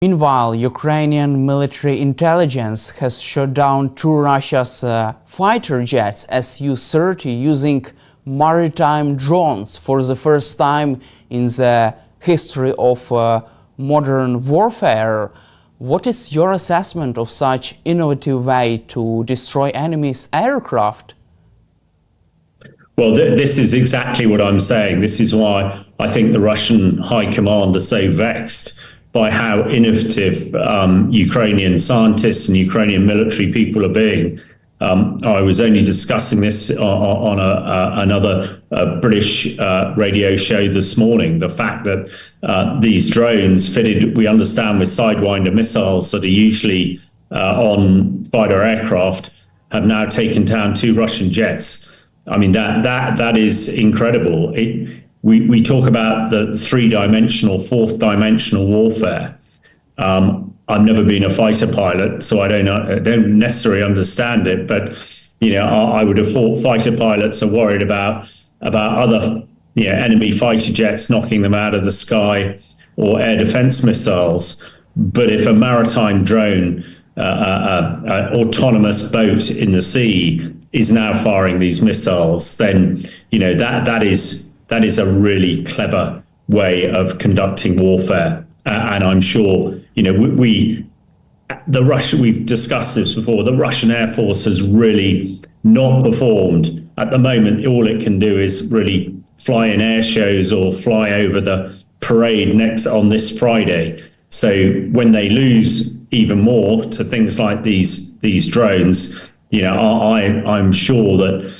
Meanwhile, Ukrainian military intelligence has shot down two Russia's fighter jets Su-30 using maritime drones for the first time in the history of modern warfare. What is your assessment of such innovative way to destroy enemy's aircraft? Well, this is exactly what I'm saying. This is why I think the Russian High Command are so vexed by how innovative Ukrainian scientists and Ukrainian military people are being. I was only discussing this on another British radio show this morning. The fact that these drones fitted, we understand, with Sidewinder missiles that are usually on fighter aircraft have now taken down two Russian jets. I mean, that is incredible. We talk about the three-dimensional, fourth-dimensional warfare. I've never been a fighter pilot, so I don't necessarily understand it. But I would have thought fighter pilots are worried about other enemy fighter jets knocking them out of the sky or air defense missiles. But if a maritime drone, autonomous boat in the sea, is now firing these missiles, then that is a really clever way of conducting warfare. And I'm sure, we've discussed this before, the Russian Air Force has really not performed. At the moment, all it can do is really fly in air shows or fly over the parade on this Friday. So when they lose even more to things like these drones, I'm sure that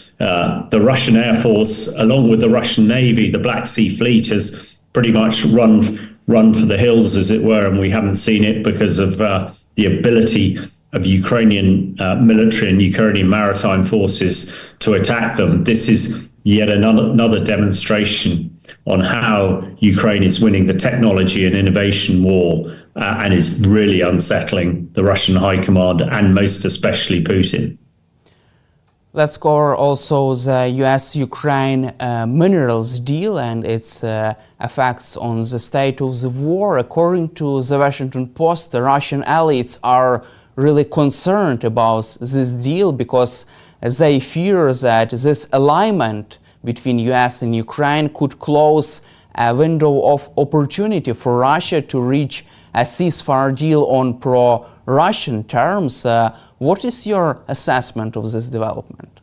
the Russian Air Force, along with the Russian Navy, the Black Sea Fleet, has pretty much run for the hills, as it were, and we haven't seen it because of the ability of Ukrainian military and Ukrainian maritime forces to attack them. This is yet another demonstration on how Ukraine is winning the technology and innovation war and is really unsettling the Russian High Command and most especially Putin. Let's cover also the US-Ukraine minerals deal and its effects on the state of the war. According to the Washington Post, the Russian elites are really concerned about this deal because they fear that this alignment between US and Ukraine could close a window of opportunity for Russia to reach a ceasefire deal on pro-Russian terms. What is your assessment of this development?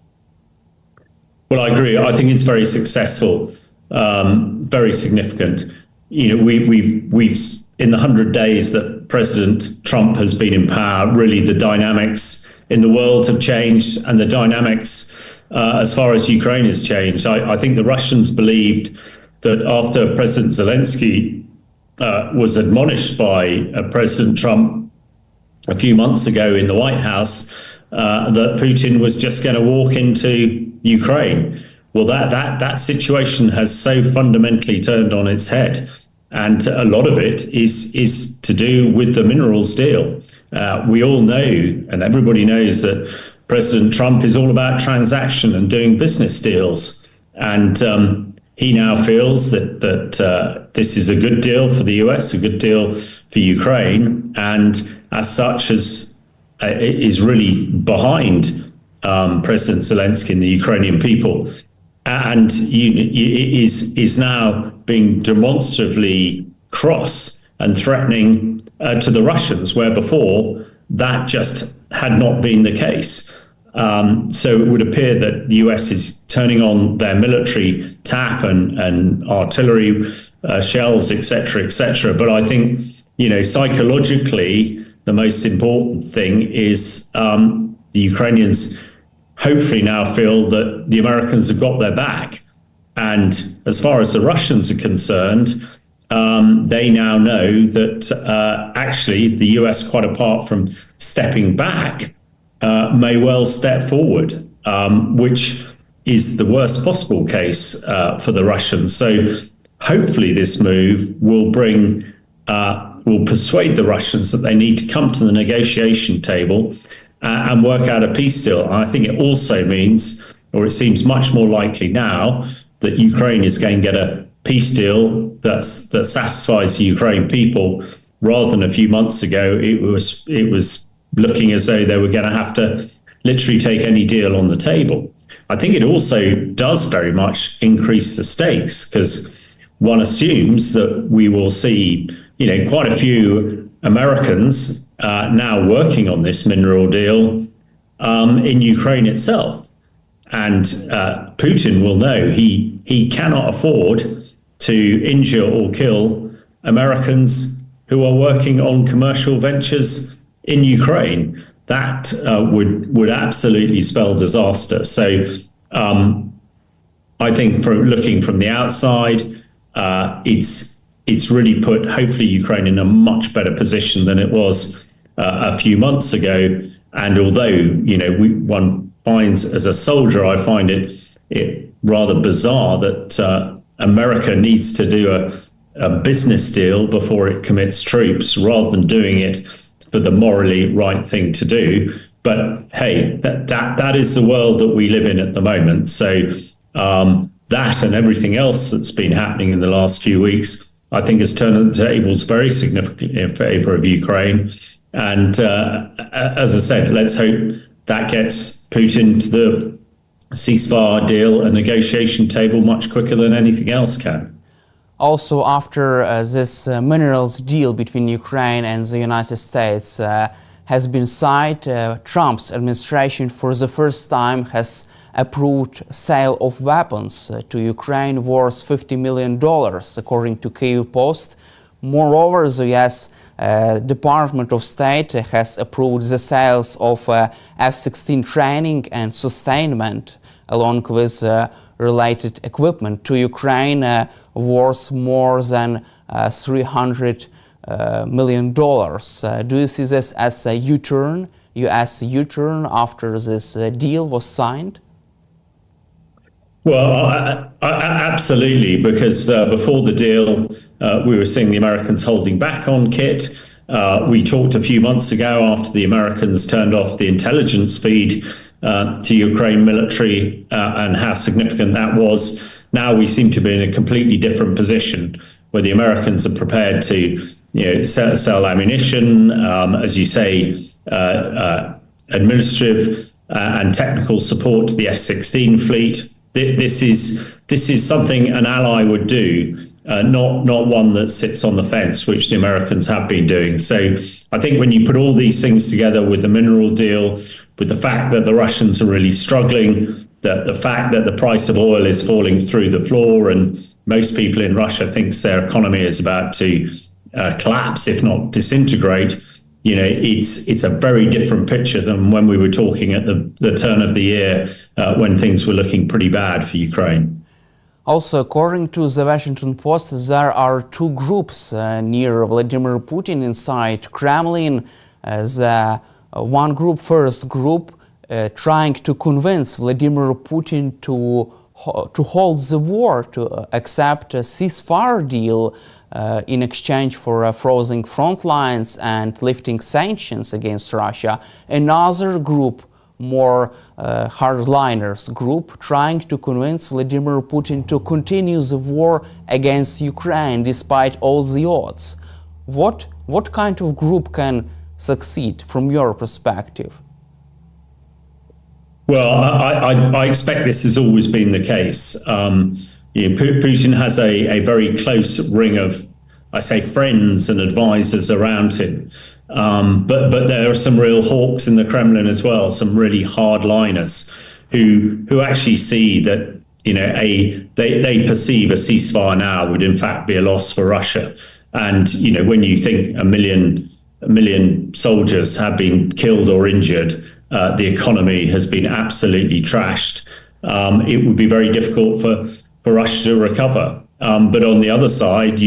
Well, I agree. I think it's very successful, very significant. We've in the 100 days that President Trump has been in power, really the dynamics in the world have changed, and the dynamics as far as Ukraine has changed. I think the Russians believed that after President Zelensky was admonished by President Trump a few months ago in the White House that Putin was just going to walk into Ukraine. Well, that situation has so fundamentally turned on its head, and a lot of it is to do with the minerals deal. We all know, and everybody knows, that President Trump is all about transaction and doing business deals, and he now feels that this is a good deal for the US, a good deal for Ukraine, and as such is really behind President Zelensky and the Ukrainian people, and is now being demonstratively cross and threatening to the Russians, where before that just had not been the case. So it would appear that the US is turning on their military tap and artillery shells, etc., etc. But I think, psychologically, the most important thing is the Ukrainians hopefully now feel that the Americans have got their back. And as far as the Russians are concerned, they now know that actually the US, quite apart from stepping back, may well step forward, which is the worst possible case for the Russians. So hopefully this move will persuade the Russians that they need to come to the negotiation table and work out a peace deal. And I think it also means, or it seems much more likely now, that Ukraine is going to get a peace deal that satisfies the Ukrainian people rather than a few months ago, it was looking as though they were going to have to literally take any deal on the table. I think it also does very much increase the stakes, because one assumes that we will see, quite a few Americans now working on this mineral deal in Ukraine itself. And Putin will know he cannot afford to injure or kill Americans who are working on commercial ventures in Ukraine. That would absolutely spell disaster. So I think, for looking from the outside, it's really put, hopefully, Ukraine in a much better position than it was a few months ago. And although one finds, as a soldier, I find it rather bizarre that America needs to do a business deal before it commits troops, rather than doing it for the morally right thing to do. But hey, that is the world that we live in at the moment. So that and everything else that's been happening in the last few weeks, I think, has turned the tables very significantly in favour of Ukraine. And as I said, let's hope that gets Putin to the ceasefire deal and negotiation table much quicker than anything else can. Also, after this minerals deal between Ukraine and the United States has been signed, Trump's administration for the first time has approved sale of weapons to Ukraine worth $50 million, according to Kyiv Post. Moreover, the U.S. Department of State has approved the sales of F16 training and sustainment, along with related equipment, to Ukraine worth more than $300 million. Do you see this as a U-turn, U.S. U-turn, after this deal was signed? Well, absolutely, because before the deal, we were seeing the Americans holding back on kit. We talked a few months ago, after the Americans turned off the intelligence feed to Ukraine military, and how significant that was. Now we seem to be in a completely different position, where the Americans are prepared to sell ammunition, as you say, administrative and technical support to the F16 fleet. This is something an ally would do, not one that sits on the fence, which the Americans have been doing. So I think when you put all these things together, with the mineral deal, with the fact that the Russians are really struggling, that the fact that the price of oil is falling through the floor, and most people in Russia thinks their economy is about to collapse, if not disintegrate, it's a very different picture than when we were talking at the turn of the year, when things were looking pretty bad for Ukraine. Also, according to the Washington Post, there are two groups near Vladimir Putin inside Kremlin. The one group, first group, trying to convince Vladimir Putin to hold the war, to accept a ceasefire deal in exchange for freezing front lines and lifting sanctions against Russia. Another group, more hardliners group, trying to convince Vladimir Putin to continue the war against Ukraine despite all the odds. What kind of group can succeed from your perspective? Well, I expect this has always been the case. Putin has a very close ring of, I say, friends and advisors around him. But there are some real hawks in the Kremlin as well, some really hardliners who actually see that they perceive a ceasefire now would in fact be a loss for Russia. And when you think a million soldiers have been killed or injured, the economy has been absolutely trashed. It would be very difficult for Russia to recover. But on the other side,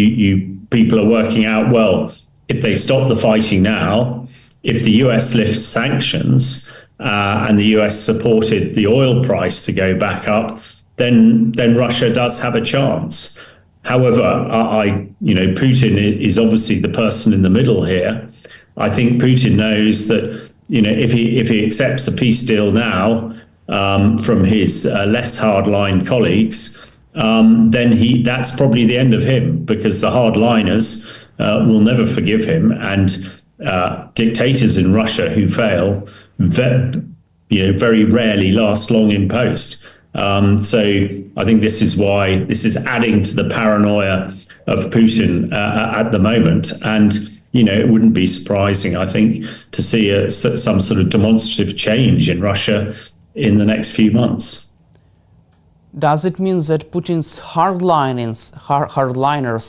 people are working out, well, if they stop the fighting now, if the US lifts sanctions and the US supported the oil price to go back up, then Russia does have a chance. However, Putin is obviously the person in the middle here. I think Putin knows that if he accepts a peace deal now from his less hardline colleagues, then that's probably the end of him, because the hardliners will never forgive him. And dictators in Russia who fail, very rarely last long in post. So I think this is why this is adding to the paranoia of Putin at the moment. And it wouldn't be surprising, I think, to see some sort of demonstrative change in Russia in the next few months. Does it mean that Putin's hardliners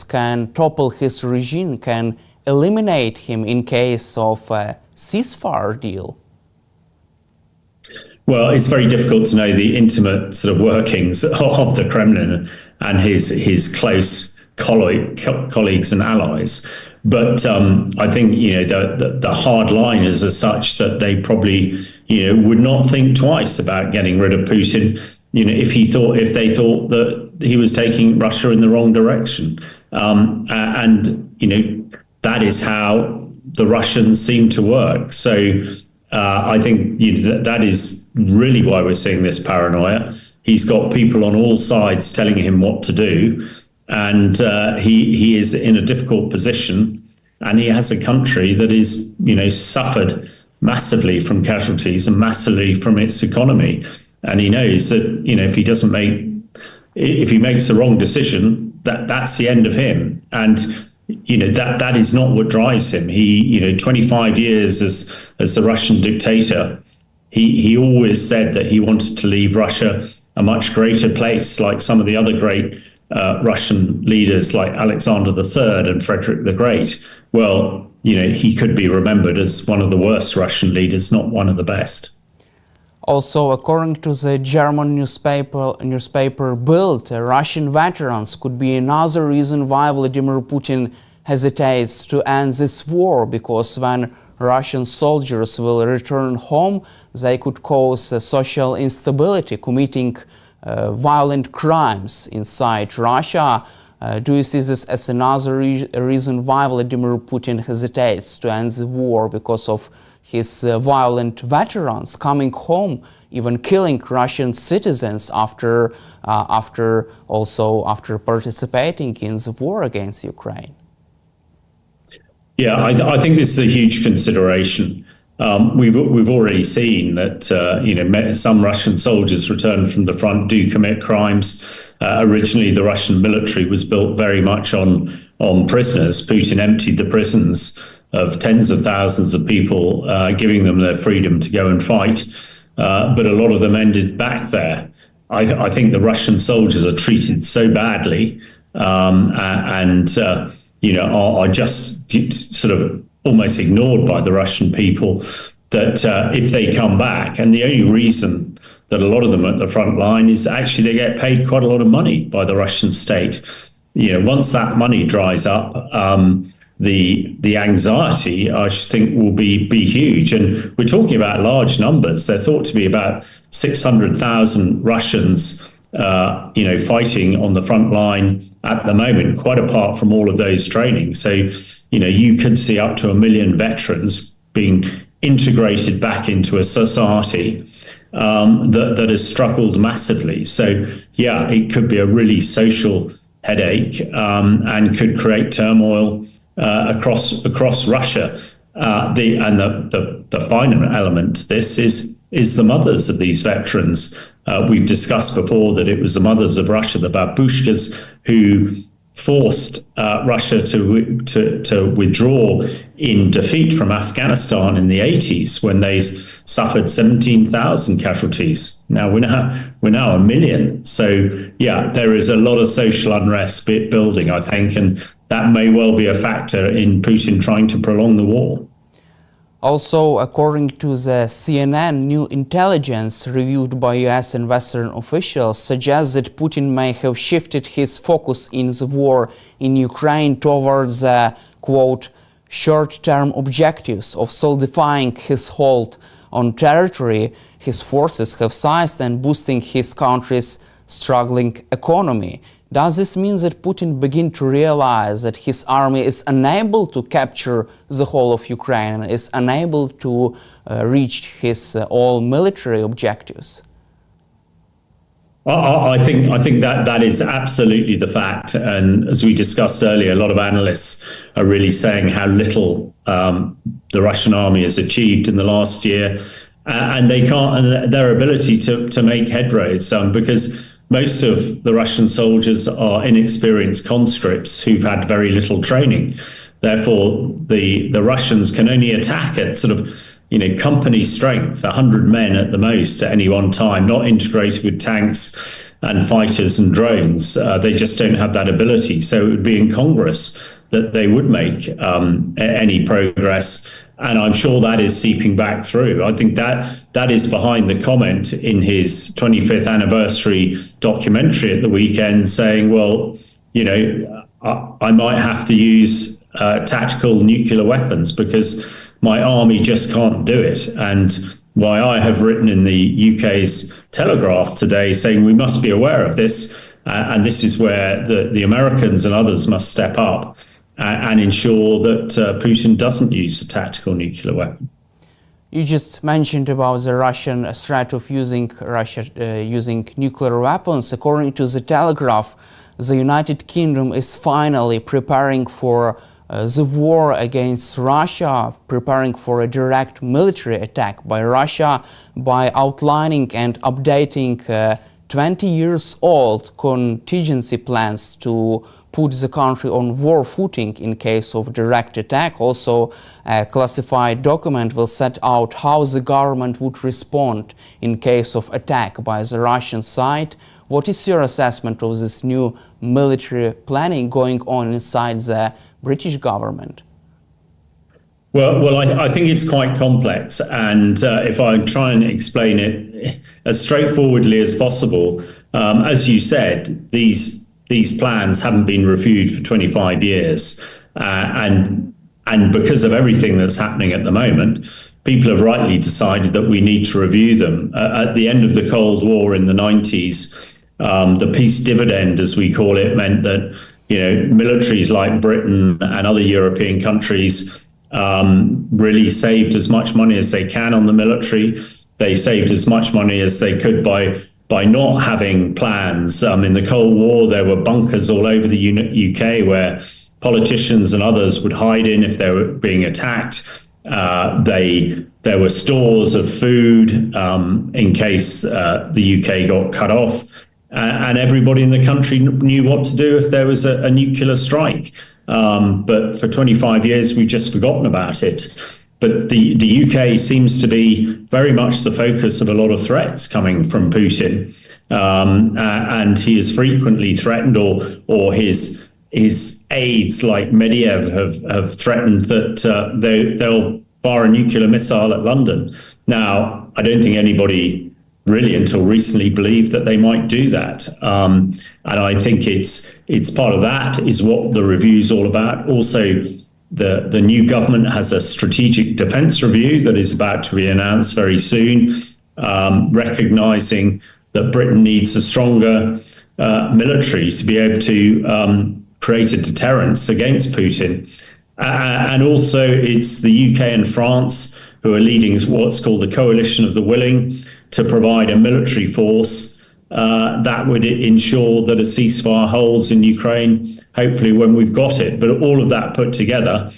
can topple his regime, can eliminate him in case of a ceasefire deal? Well, it's very difficult to know the intimate sort of workings of the Kremlin and his close colleagues and allies. But I think the hardliners are such that they probably would not think twice about getting rid of Putin. If they thought that he was taking Russia in the wrong direction, and that is how the Russians seem to work. So I think that is really why we're seeing this paranoia. He's got people on all sides telling him what to do, and he is in a difficult position. And he has a country that is, suffered massively from casualties and massively from its economy. And he knows that, if he makes the wrong decision, that's the end of him. And, that is not what drives him. He, 25 years as the Russian dictator, he always said that he wanted to leave Russia a much greater place, like some of the other great Russian leaders like Alexander III and Frederick the Great. Well, he could be remembered as one of the worst Russian leaders, not one of the best. Also, according to the German newspaper Bild, Russian veterans could be another reason why Vladimir Putin hesitates to end this war, because when Russian soldiers will return home, they could cause social instability, committing violent crimes inside Russia. Do you see this as another reason why Vladimir Putin hesitates to end the war, because of his violent veterans coming home, even killing Russian citizens after participating in the war against Ukraine? Yeah, I think this is a huge consideration. We've already seen that some Russian soldiers returned from the front do commit crimes. Originally, the Russian military was built very much on prisoners. Putin emptied the prisons of tens of thousands of people, giving them their freedom to go and fight. But a lot of them ended back there. I think the Russian soldiers are treated so badly and are just sort of almost ignored by the Russian people, that if they come back, and the only reason that a lot of them are at the front line is actually they get paid quite a lot of money by the Russian state. Once that money dries up, the anxiety, I think, will be huge. And we're talking about large numbers. They're thought to be about 600,000 Russians fighting on the front line at the moment, quite apart from all of those trainings. So, you could see up to 1 million veterans being integrated back into a society that has struggled massively. So, yeah, it could be a really social headache and could create turmoil across Russia. The final element to this is the mothers of these veterans. We've discussed before that it was the mothers of Russia, the babushkas, who forced Russia to withdraw in defeat from Afghanistan in the 80s, when they suffered 17,000 casualties. Now we're now 1 million. So yeah, there is a lot of social unrest building, I think, and that may well be a factor in Putin trying to prolong the war. Also, according to the CNN, new intelligence reviewed by US and Western officials suggests that Putin may have shifted his focus in the war in Ukraine towards, quote, short-term objectives of solidifying his hold on territory his forces have seized and boosting his country's struggling economy. Does this mean that Putin begin to realize that his army is unable to capture the whole of Ukraine and is unable to reach his all military objectives? I think that is absolutely the fact, and as we discussed earlier, a lot of analysts are really saying how little the Russian army has achieved in the last year, and they can't, and their ability to make headways because most of the Russian soldiers are inexperienced conscripts who've had very little training. Therefore, the Russians can only attack at sort of company strength, 100 men at the most at any one time, not integrated with tanks and fighters and drones. They just don't have that ability. So it would be incongruous that they would make any progress. And I'm sure that is seeping back through. I think that is behind the comment in his 25th anniversary documentary at the weekend saying, well, I might have to use tactical nuclear weapons because my army just can't do it. And why I have written in the UK's Telegraph today saying we must be aware of this, and this is where the Americans and others must step up and ensure that Putin doesn't use a tactical nuclear weapon. You just mentioned about the Russian threat of using nuclear weapons. According to the Telegraph, the United Kingdom is finally preparing for the war against Russia, preparing for a direct military attack by Russia by outlining and updating 20 years old contingency plans to put the country on war footing in case of direct attack. Also, a classified document will set out how the government would respond in case of attack by the Russian side. What is your assessment of this new military planning going on inside the British government? Well, I think it's quite complex, and if I try and explain it as straightforwardly as possible, as you said, these plans haven't been reviewed for 25 years, and because of everything that's happening at the moment, people have rightly decided that we need to review them. At the end of the Cold War in the 90s, the peace dividend, as we call it, meant that militaries like Britain and other European countries really saved as much money as they can on the military. They saved as much money as they could by not having plans. In the Cold War, there were bunkers all over the UK where politicians and others would hide in if they were being attacked. There were stores of food in case the UK got cut off. And everybody in the country knew what to do if there was a nuclear strike. But for 25 years, we've just forgotten about it. But the UK seems to be very much the focus of a lot of threats coming from Putin. And he is frequently threatened, or his aides like Medvedev have threatened that they'll fire a nuclear missile at London. Now, I don't think anybody really until recently believed that they might do that. And I think it's part of that is what the review is all about. Also, the new government has a strategic defence review that is about to be announced very soon, recognising that Britain needs a stronger military to be able to create a deterrence against Putin. And also, it's the UK and France who are leading what's called the Coalition of the Willing to provide a military force that would ensure that a ceasefire holds in Ukraine, hopefully when we've got it. But all of that put together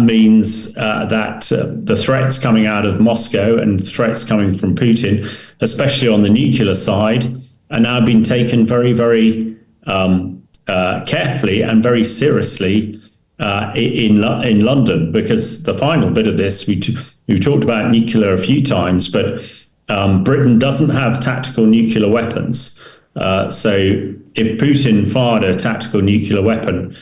means that the threats coming out of Moscow and threats coming from Putin, especially on the nuclear side, are now being taken very, very carefully and very seriously in London, because the final bit of this, we've talked about nuclear a few times, but Britain doesn't have tactical nuclear weapons. So if Putin fired a tactical nuclear weapon,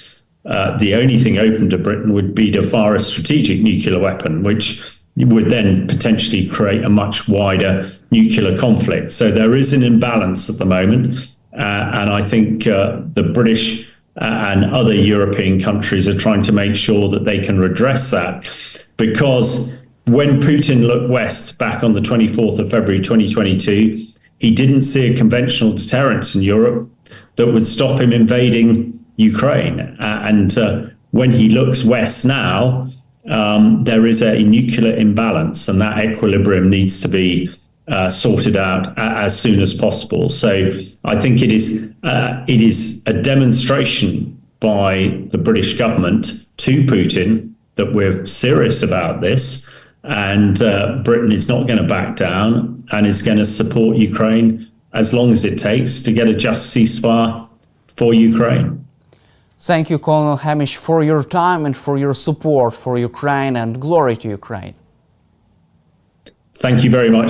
the only thing open to Britain would be to fire a strategic nuclear weapon, which would then potentially create a much wider nuclear conflict. So there is an imbalance at the moment. And I think the British and other European countries are trying to make sure that they can redress that, because when Putin looked west back on the 24th of February 2022, he didn't see a conventional deterrence in Europe that would stop him invading Ukraine. And when he looks west now, there is a nuclear imbalance, and that equilibrium needs to be sorted out as soon as possible. So I think it is a demonstration by the British government to Putin that we're serious about this, and Britain is not going to back down and is going to support Ukraine as long as it takes to get a just ceasefire for Ukraine. Thank you, Colonel Hamish, for your time and for your support for Ukraine, and glory to Ukraine. Thank you very much.